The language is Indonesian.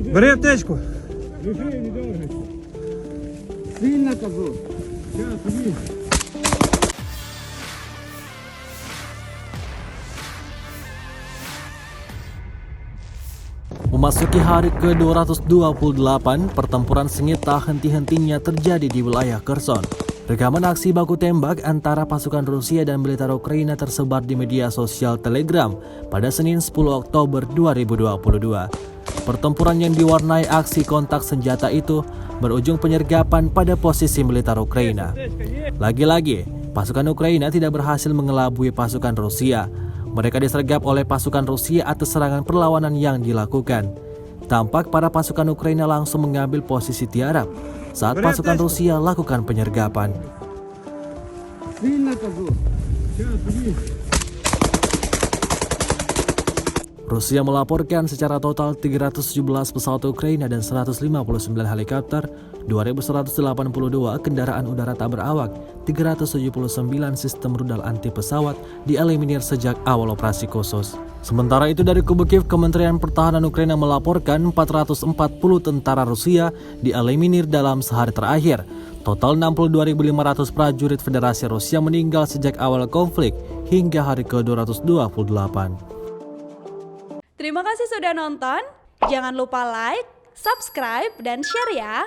Бери аптечку. Лежи, не дергайся. Сильно козу. Сейчас, иди. Memasuki hari ke-228, pertempuran sengit tak henti-hentinya terjadi di wilayah Kherson. Rekaman aksi baku tembak antara pasukan Rusia dan militer Ukraina tersebar di media sosial Telegram pada Senin 10 Oktober 2022. Pertempuran yang diwarnai aksi kontak senjata itu berujung penyergapan pada posisi militer Ukraina. Lagi-lagi, pasukan Ukraina tidak berhasil mengelabui pasukan Rusia. Mereka disergap oleh pasukan Rusia atas serangan perlawanan yang dilakukan. Tampak para pasukan Ukraina langsung mengambil posisi tiarap saat pasukan Rusia lakukan penyergapan. Rusia melaporkan secara total 317 pesawat Ukraina dan 159 helikopter, 2.182 kendaraan udara tak berawak, 379 sistem rudal anti pesawat dieliminir sejak awal operasi khusus. Sementara itu dari kubu Kiev, Kementerian Pertahanan Ukraina melaporkan 440 tentara Rusia dieliminir dalam sehari terakhir. Total 62.500 prajurit Federasi Rusia meninggal sejak awal konflik hingga hari ke-228. Terima kasih sudah nonton. Jangan lupa like, subscribe, dan share ya.